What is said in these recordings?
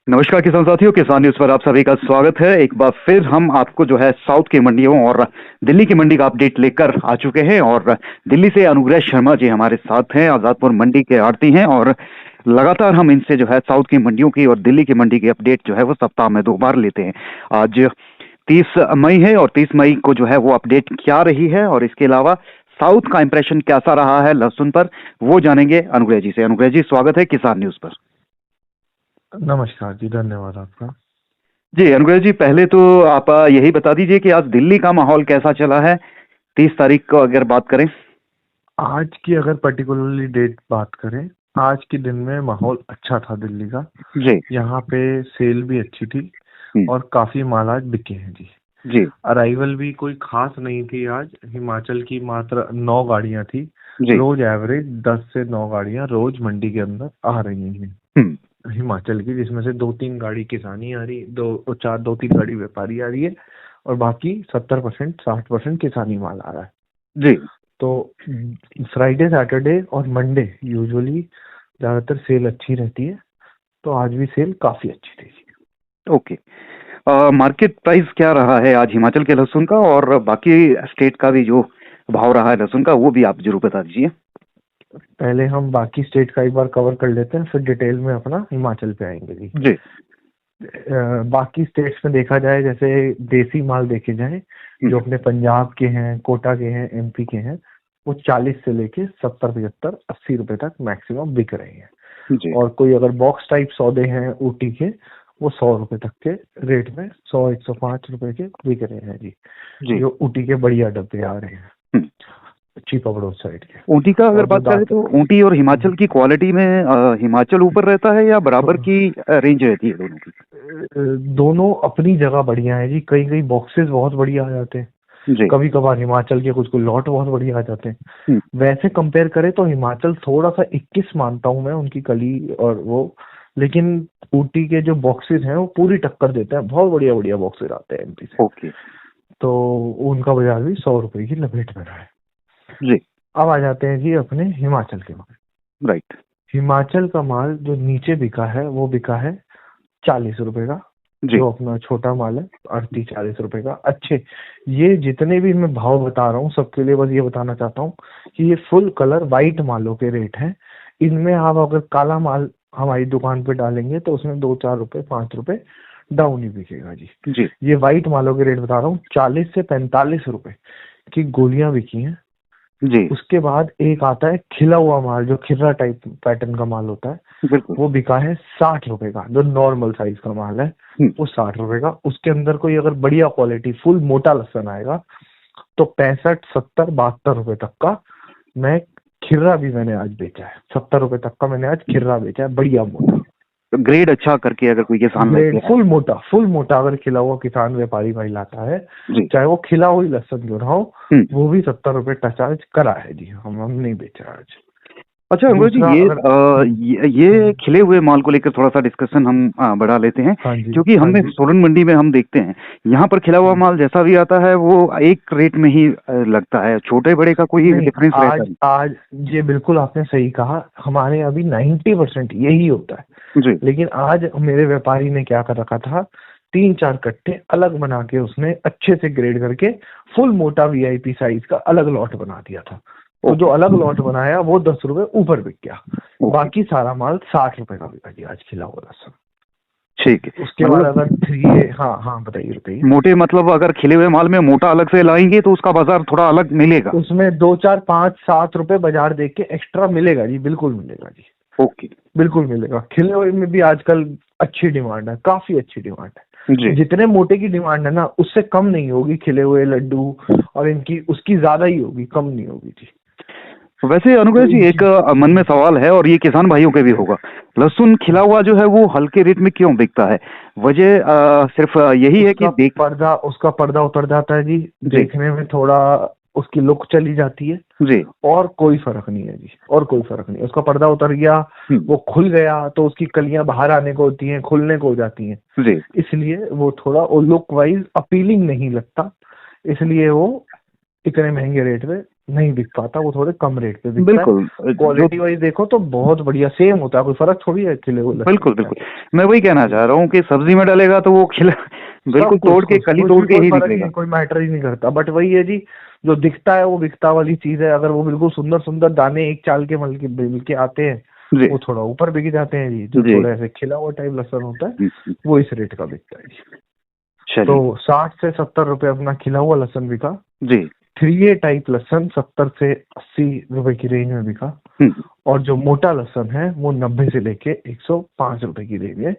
नमस्कार किसान साथियों, किसान न्यूज पर आप सभी का स्वागत है। एक बार फिर हम आपको जो है साउथ की मंडियों और दिल्ली की मंडी का अपडेट लेकर आ चुके हैं। और दिल्ली से अनुग्रह शर्मा जी हमारे साथ हैं, आजादपुर मंडी के आड़ती हैं। और लगातार हम इनसे जो है साउथ की मंडियों की और दिल्ली की मंडी की अपडेट जो है वो सप्ताह में 2 बार लेते हैं। आज 30 मई है और 30 मई को जो है वो अपडेट क्या रही है और इसके अलावा साउथ का इंप्रेशन कैसा रहा है लहसुन पर, वो जानेंगे अनुग्रह जी से। अनुग्रह जी, स्वागत है किसान न्यूज पर। नमस्कार जी, धन्यवाद आपका। जी अनुग्रह जी, पहले तो आप यही बता दीजिए कि आज दिल्ली का माहौल कैसा चला है 30 तारीख को अगर बात करें। आज की अगर पर्टिकुलरली डेट बात करें, आज के दिन में माहौल अच्छा था दिल्ली का। जी। यहाँ पे सेल भी अच्छी थी और काफी माल आज बिके हैं जी। जी। अराइवल भी कोई खास नहीं थी आज। हिमाचल की मात्र 9 गाड़ियां थी। जी। रोज एवरेज 10 से 9 गाड़ियां रोज मंडी के अंदर आ रही हैं हिमाचल की, जिसमें से 2-3 गाड़ी किसानी आ रही, 2-3 गाड़ी व्यापारी आ रही है और बाकी 70% 60% किसानी माल आ रहा है जी। तो फ्राइडे सैटरडे और मंडे यूजुअली ज्यादातर सेल अच्छी रहती है, तो आज भी सेल काफी अच्छी थी। ओके। मार्केट प्राइस क्या रहा है आज हिमाचल के लहसुन का, और बाकी स्टेट का भी जो भाव रहा है लहसुन का वो भी आप जरूर बता दीजिए। पहले हम बाकी स्टेट का एक बार कवर कर लेते हैं, फिर डिटेल में अपना हिमाचल पे आएंगे जी। जी। बाकी स्टेट्स में देखा जाए, जैसे देसी माल देखे जाए जो अपने पंजाब के हैं, कोटा के हैं, एमपी के हैं, वो 40 से लेके 70, 75, 80 रुपए तक मैक्सिमम बिक रहे हैं। जी। और कोई अगर बॉक्स टाइप सौदे हैं ऊटी के, वो 100 रुपए तक के रेट में, 100, 105 रुपए के बिक रहे हैं जी। जी। जो ऊटी के बढ़िया डब्बे आ रहे हैं, चीप अबड़ोस साइड के। ऊटी का अगर और जो बात करें तो ऊटी और हिमाचल की क्वालिटी में हिमाचल ऊपर रहता है या बराबर की रेंज रहती है दोनों की? दोनों अपनी जगह बढ़िया है जी। कई कई बॉक्सेस बहुत बढ़िया आ जाते हैं, जी। कभी कभार हिमाचल के कुछ कुछ लॉट बहुत बढ़िया आ जाते हैं। हम्म। वैसे कंपेयर करें तो हिमाचल थोड़ा सा 21 मानता हूं मैं, उनकी कली और वो। लेकिन ऊटी के जो बॉक्सेस हैं वो पूरी टक्कर देते हैं, बहुत बढ़िया बढ़िया बॉक्सेस आते हैं एमपी से। ओके। तो उनका बाजार भी 100 रुपए की लपेट में रहा है जी। अब आ जाते हैं जी अपने हिमाचल के माल। राइट। हिमाचल का माल जो नीचे बिका है वो बिका है 40 रुपए का। जी। जो अपना छोटा माल है 38-40 रुपए का। अच्छे ये जितने भी मैं भाव बता रहा हूँ सबके लिए बस ये बताना चाहता हूँ कि ये फुल कलर वाइट मालों के रेट हैं। इनमें आप अगर काला माल हमारी दुकान पे डालेंगे तो उसमें 2-4 रुपए 5 रुपए डाउन ही बिकेगा जी। जी। ये वाइट मालों के रेट बता रहा हूँ। 40 से 45 रुपए की गोलियां बिकी हैं। जी। उसके बाद एक आता है खिला हुआ माल, जो खिर्रा टाइप पैटर्न का माल होता है, बिल्कुल। वो बिका है 60 रुपए का। जो नॉर्मल साइज का माल है वो 60 रुपए का। उसके अंदर कोई अगर बढ़िया क्वालिटी फुल मोटा लहसुन आएगा तो 65, 70, 72 रुपए तक का। मैं खिर्रा भी मैंने आज बेचा है, 70 रुपए तक का मैंने आज खिर्रा बेचा है, बढ़िया मोटा। तो ग्रेड अच्छा करके अगर कोई किसान ग्रेड लेके फुल मोटा अगर खिला हुआ किसान व्यापारी भाई लाता है, जी। चाहे वो खिला हुई लहसुन जो ना हो, वो भी 70 रुपए टच आज करा है जी। हम नहीं बेचा आज। अच्छा अनुराग जी, दूसरा ये खिले हुए माल को लेकर थोड़ा सा डिस्कशन हम बढ़ा लेते हैं, हाँ जी, क्योंकि हाँ हमने जी। सोलन मंडी में हम देखते हैं यहाँ पर खिला हुआ माल जैसा भी आता है वो एक रेट में ही लगता है, छोटे बड़े का कोई नहीं, डिफरेंस रहता आज आज ये बिल्कुल आपने सही कहा। हमारे अभी 90% यही होता है। जी। लेकिन आज मेरे व्यापारी ने क्या कर रखा था, 3-4 कट्टे अलग बना के उसने अच्छे से ग्रेड करके फुल मोटा वीआईपी साइज का अलग लॉट बना दिया था। तो जो अलग लॉट बनाया वो 10 रुपए ऊपर बिक गया। बाकी सारा माल 60 रुपए का बिका जी आज खिला हुआ लहसुन। ठीक है। उसके बाद अगर हाँ हाँ बताइए। मोटे मतलब अगर खिले हुए माल में मोटा अलग से लाएंगे तो उसका बाजार थोड़ा अलग मिलेगा। उसमें 2-4-5-7 रुपए बाजार देख के एक्स्ट्रा मिलेगा जी, बिल्कुल मिलेगा जी। ओके। बिल्कुल मिलेगा। खिले हुए में भी आजकल अच्छी डिमांड है, काफी अच्छी डिमांड है जी। जितने मोटे की डिमांड है ना, उससे कम नहीं होगी खिले हुए लड्डू, और इनकी उसकी ज्यादा ही होगी, कम नहीं होगी जी। वैसे अनुग्रह जी, एक मन में सवाल है और ये किसान भाइयों के भी होगा, लहसुन खिला हुआ जो है वो हल्के रेट में क्यों बिकता है? वजह सिर्फ यही है कि उसका पर्दा उतर जाता है जी। देखने में थोड़ा उसकी लुक चली जाती है जी। और कोई फर्क नहीं है जी, और कोई फर्क नहीं। उसका पर्दा उतर गया, वो खुल गया तो उसकी कलियां बाहर आने को होती हैं, खुलने को हो जाती हैं जी। इसलिए वो थोड़ा लुक वाइज अपीलिंग नहीं लगता, इसलिए वो इतने महंगे रेट में नहीं बिक पाता, वो थोड़े कम रेट पे बिकता है। बिल्कुल क्वालिटी वाइज देखो तो बहुत बढ़िया सेम होता है, कोई फर्क थोड़ी है खिले हुए लहसुन बिल्कुल में। बिल्कुल, मैं वही कहना चाह रहा हूँ कि सब्जी में डालेगा तो वो खिला बिल्कुल सब कुछ तोड़ के, कुछ कली कुछ तोड़ भी के कोई ही फर्क निकलेगा। नहीं, कोई मैटर ही नहीं करता। बट वही है जी, जो दिखता है वो बिकता वाली चीज है। अगर वो बिल्कुल सुंदर सुंदर दाने एक चाल के मिल के आते हैं, जी वो थोड़ा ऊपर बिक जाते हैं जी। जो जी। थोड़ा ऐसे खिला हुआ टाइप लहसुन होता है, वो इस रेट का बिकता है जी। तो चलिए। 60 से 70 रुपए अपना खिला हुआ लहसुन बिका। जी। 3A टाइप लहसुन 70 से 80 रुपए की रेंज में बिका। हम्म, और जो मोटा लहसुन है वो 90 से लेके 105 रुपए की रेंज में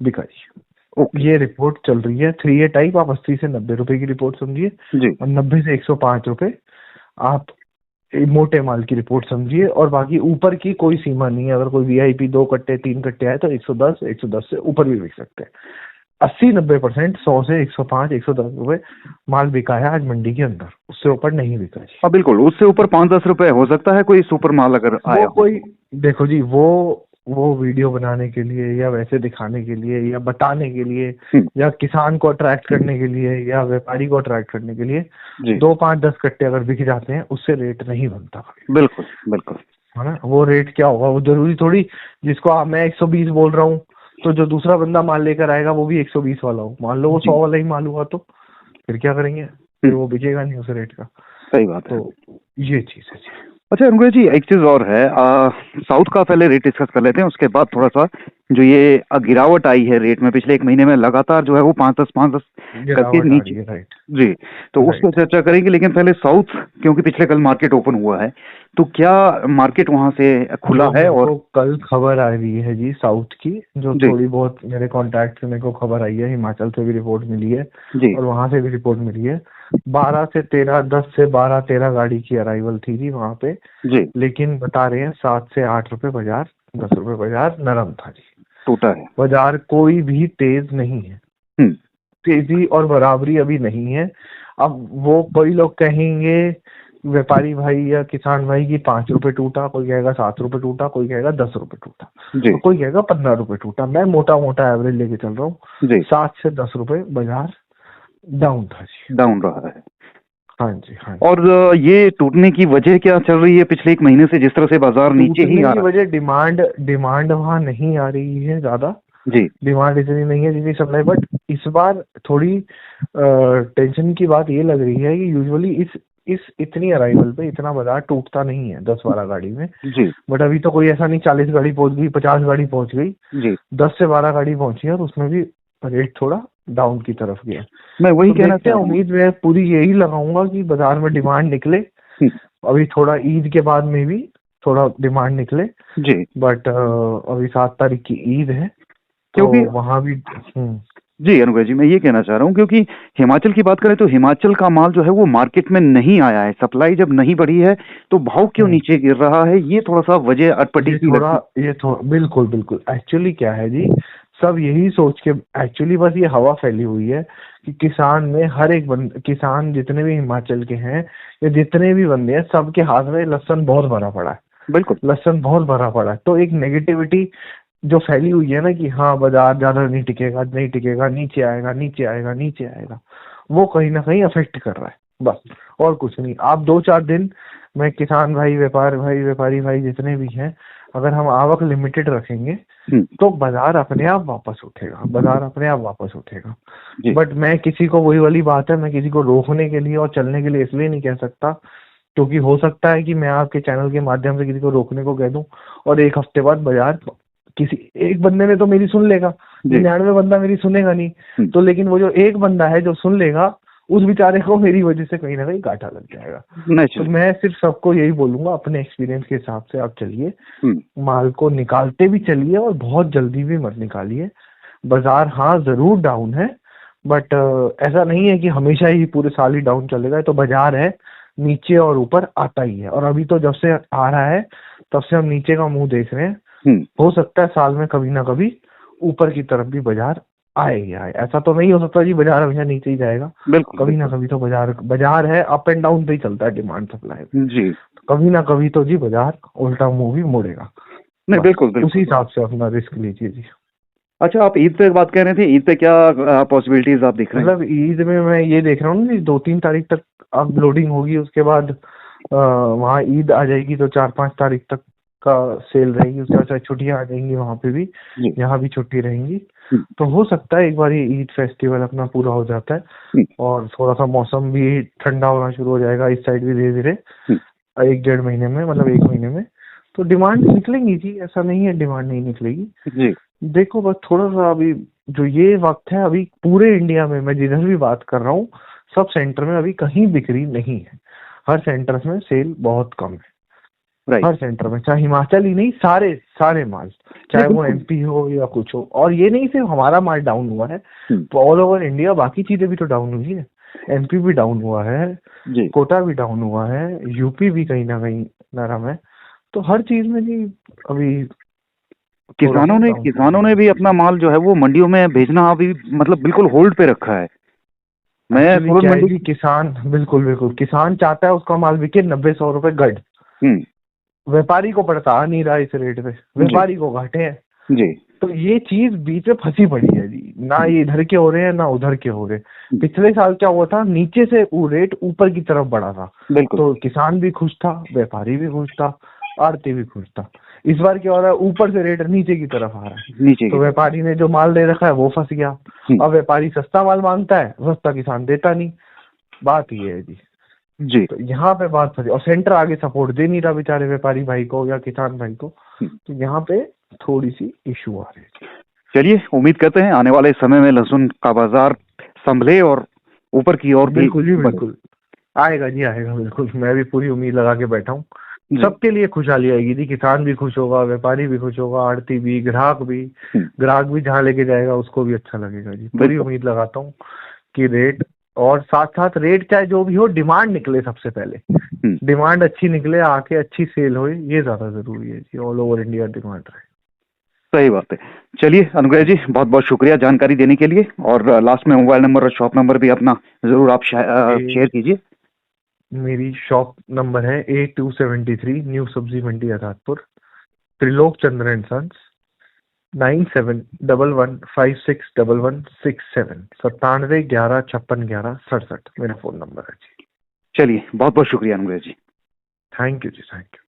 बिका जी। ओके। ये रिपोर्ट चल रही है 3A टाइप, आप 80 से 90 रुपए की रिपोर्ट समझिए, जी और 90 से 105 रुपए आप मोटे माल की रिपोर्ट समझिए। और बाकी ऊपर की कोई सीमा नहीं है, अगर कोई VIP 2 कट्टे 3 कट्टे आए तो 110 से ऊपर भी बिक सकते हैं। 80-90%, 100 से 105 110 रुपए माल बिका है आज मंडी के अंदर, उससे ऊपर नहीं बिका जी। हाँ बिल्कुल, उससे ऊपर 5-10 रुपए हो सकता है कोई सुपर माल अगर आया वो हो। कोई, देखो जी, वो वीडियो बनाने के लिए या वैसे दिखाने के लिए या बताने के लिए हम्म, या किसान को अट्रैक्ट करने के लिए या व्यापारी को अट्रैक्ट करने के लिए जी 2 5 10 कट्टे अगर बिक जाते हैं, उससे रेट नहीं बनता कभी भी, बिल्कुल बिल्कुल। है ना। वो रेट क्या होगा, वो जरूरी थोड़ी जिसको मैं 120 बोल रहा हूँ तो जो दूसरा बंदा माल लेकर आएगा वो भी 120 वाला हो। मान लो वो जी 100 वाला ही माल हुआ तो फिर क्या करेंगे, फिर वो बिकेगा नहीं उस रेट का। सही बात है। तो ये चीज है जी। अच्छा अनुग्रह जी, एक चीज और है, साउथ का पहले रेट डिस्कस कर लेते हैं, उसके बाद थोड़ा सा जो ये गिरावट आई है रेट में पिछले 1 महीने में लगातार जो है वो 5-10 करके गिरावट आ रही नीचे। है, राइट। जी, तो उस पर राइट। चर्चा करेंगे, लेकिन पहले साउथ, क्योंकि पिछले कल मार्केट ओपन हुआ है, तो क्या मार्केट वहां से खुला जो है? मेरे और को कल खबर आ रही है जी साउथ की, जो जी थोड़ी बहुत मेरे कांटेक्ट से मेरे को खबर आई है, हिमाचल से भी रिपोर्ट मिली है जी और वहां से भी रिपोर्ट मिली है। 10 से 13 गाड़ी की अराइवल थी जी वहां पे। जी लेकिन बता रहे हैं 7 से 8 रुपए बाजार, 10 रुपए बाजार नरम था जी। टूटा है। बाजार कोई भी तेज नहीं है, हम्म, तेजी और बराबरी अभी नहीं है। अब वो कोई लोग कहेंगे व्यापारी भाई या किसान भाई की 5 रुपए टूटा, कोई कहेगा 7 रुपए टूटा, कोई कहेगा 10 रुपए टूटा, जी तो कोई कहेगा 15 रुपए टूटा। मैं मोटा मोटा एवरेज लेके चल रहा हूँ, जी 7 से 10 रुपए बाजार डाउन था जी। डाउन रहा है। हाँ जी, हाँ जी। और ये टूटने की वजह क्या चल रही है पिछले 1 महीने से, जिस तरह से बाजार नीचे ही टूटने आ की रहा वजह डिमांड वहां नहीं आ रही है ज्यादा। है? जी डिमांड इतनी नहीं है जितनी सप्लाई। बट इस बार थोड़ी टेंशन की बात ये लग रही है कि यूजुअली इस इतनी अराइवल पे इतना बाजार टूटता नहीं है 10-12 गाड़ी में। जी बट अभी तो कोई ऐसा नहीं 40 गाड़ी पहुंच गई, 50 गाड़ी पहुंच गई, जी, 10 से 12 गाड़ी पहुंची है और उसमें भी रेट थोड़ा डाउन की तरफ गया। मैं वही तो कहना देखते चाह हैं, रहा हूँ। उम्मीद मैं पूरी यही लगाऊंगा कि बाजार में डिमांड निकले। हम्म, अभी थोड़ा ईद के बाद में भी थोड़ा डिमांड निकले। जी बट अभी 7 तारीख की ईद है तो क्योंकि वहां भी जी अनुग्रह जी, मैं ये कहना चाह रहा हूँ, क्योंकि हिमाचल की बात करें तो हिमाचल का माल जो है वो मार्केट में नहीं आया है, सप्लाई जब नहीं बढ़ी है तो भाव क्यों हम्म। नीचे गिर रहा है, ये थोड़ा सा वजह अटपटी सी लगती। ये थोड़ा बिल्कुल बिल्कुल एक्चुअली क्या है जी, सब यही सोच के एक्चुअली बस ये हवा फैली हुई है कि किसान में हर एक किसान जितने भी हिमाचल के हैं या जितने भी बंदे हैं, सबके हाथ में लहसुन बहुत भरा पड़ा है। बिल्कुल लहसुन बहुत भरा पड़ा है, तो एक नेगेटिविटी जो फैली हुई है ना कि हाँ बाजार ज्यादा नहीं टिकेगा, नहीं टिकेगा, नीचे आएगा, नीचे आएगा, नीचे आएगा, वो कहीं ना कहीं अफेक्ट कर रहा है बस, और कुछ नहीं। आप 2-4 दिन में किसान भाई, व्यापारी भाई जितने भी हैं, अगर हम आवक लिमिटेड रखेंगे तो बाजार अपने आप वापस उठेगा, बाजार अपने आप वापस उठेगा। जी बट मैं किसी को, वही वाली बात है, मैं किसी को रोकने के लिए और चलने के लिए इसलिए नहीं कह सकता क्योंकि हो सकता है कि मैं आपके चैनल के माध्यम से किसी को रोकने को कह दूं और 1 हफ्ते बाद बाजार किसी एक बंदे ने तो मेरी सुन लेगा, जी 99 बंदा मेरी सुनेगा नहीं। तो लेकिन वो जो एक बंदा है जो सुन लेगा, उस बेचारे को मेरी वजह से कहीं ना कहीं घाटा लग जाएगा। तो नेचुरल। मैं सिर्फ सबको यही बोलूंगा, अपने एक्सपीरियंस के हिसाब से आप चलिए, माल को निकालते भी चलिए और बहुत जल्दी भी मत निकालिए। बाजार हाँ जरूर डाउन है, बट ऐसा नहीं है कि हमेशा ही पूरे साल ही डाउन चलेगा। तो बाजार है, नीचे और ऊपर आता ही है, और अभी तो जब से आ रहा है तब से हम नीचे का मुंह देख रहे हैं। हो सकता है साल में कभी ना कभी ऊपर की तरफ भी बाजार आए ही आए, ऐसा तो नहीं हो सकता जी बाजार हमेशा नीचे ही जाएगा। बिल्कुल कभी ना कभी तो बाजार है, अप एंड डाउन पे ही चलता है डिमांड सप्लाई में। जी तो कभी ना कभी तो जी बाजार उल्टा मुंह भी मोड़ेगा। नहीं, बिल्कुल उसी बिल्कुल। हिसाब से अपना रिस्क लीजिए जी। अच्छा, आप ईद पे बात कर रहे थे, ईद पे क्या पॉसिबिलिटीज आप दिख रहे हैं? मतलब ईद में मैं ये देख रहा हूँ ना, 2-3 तारीख तक अब लोडिंग होगी, उसके बाद वहाँ ईद आ जाएगी तो 4-5 तारीख तक का सेल रहेगी, उसके बाद छुट्टियां आ जाएंगी वहाँ पे भी, जी। यहाँ भी छुट्टी रहेंगी। तो हो सकता है एक बार ये ईद फेस्टिवल अपना पूरा हो जाता है और थोड़ा सा मौसम भी ठंडा होना शुरू हो जाएगा इस साइड भी धीरे धीरे, 1-1.5 महीने में, मतलब 1 महीने में तो डिमांड निकलेंगी जी, ऐसा नहीं है डिमांड नहीं निकलेगी। जी। देखो बस थोड़ा सा अभी जो ये वक्त है, अभी पूरे इंडिया में मैं जिधर भी बात कर रहा हूँ सब सेंटर में अभी कहीं बिक्री नहीं है, हर सेंटर में सेल बहुत कम है, राइट। हर सेंटर में, चाहे हिमाचल ही नहीं, सारे सारे माल, चाहे वो एमपी हो या कुछ हो। और ये नहीं सिर्फ हमारा माल डाउन हुआ है, तो ऑल ओवर इंडिया बाकी चीजें भी तो डाउन हुई है, एमपी भी डाउन हुआ है जी। कोटा भी डाउन हुआ है, यूपी भी कहीं ना कहीं नरम है, तो हर चीज में जी अभी किसानों ने भी अपना माल जो है वो मंडियों में भेजना अभी मतलब बिल्कुल होल्ड पे रखा है। मैं एक्चुअली सोलन क्या है मंडी जी, किसान बिल्कुल बिल्कुल किसान चाहता है उसका माल बिके 90-100 रुपए गढ़, व्यापारी को पड़ता आ नहीं रहा इस रेट पे, व्यापारी को घाटे हैं जी। तो ये चीज बीच में फंसी पड़ी है जी, ना ये इधर के हो रहे हैं ना उधर के हो रहे। पिछले साल क्या हुआ था, नीचे से वो रेट ऊपर की तरफ बढ़ा था, तो किसान भी खुश था, व्यापारी भी खुश था, आड़ती भी खुश था। इस बार क्या हो रहा है, ऊपर से रेट नीचे की तरफ आ रहा है, तो व्यापारी ने जो माल दे रखा है वो फंस गया। अब व्यापारी सस्ता माल मांगता है, सस्ता किसान देता नहीं, बात ये है जी। तो यहाँ पे बात फंसी, और सेंटर आगे सपोर्ट दे नहीं रहा बेचारे व्यापारी भाई को या किसान भाई को, तो यहाँ पे थोड़ी सी इशू आ रही है। चलिए उम्मीद करते हैं आने वाले समय में लहसुन का बाजार संभले और ऊपर की ओर बिल्कुल जी बिल्कुल आएगा जी, आएगा बिल्कुल, मैं भी पूरी उम्मीद लगा के बैठा हूँ। सबके लिए खुशहाली आएगी जी, किसान भी खुश होगा, व्यापारी भी खुश होगा, आड़ती भी, ग्राहक भी जहाँ लेके जाएगा उसको भी अच्छा लगेगा जी। पूरी उम्मीद लगाता हूँ कि रेट, और साथ साथ रेट चाहे जो भी हो, डिमांड निकले सबसे पहले, डिमांड अच्छी निकले, आके अच्छी सेल हो, ये ज्यादा जरूरी है जी, ऑल ओवर इंडिया डिमांड रहे। सही बात है। चलिए अनुग्रह जी, बहुत बहुत शुक्रिया जानकारी देने के लिए, और लास्ट में मोबाइल नंबर और शॉप नंबर भी अपना जरूर आप शेयर कीजिए। मेरी शॉप नंबर है A273 न्यू सब्जी मंडी आजादपुर, त्रिलोक चंद्र एंड सन्स, 9711561167, 9711561167 मेरा फोन नंबर है जी। चलिए बहुत बहुत शुक्रिया Anugrah ji. Thank you ji, thank you.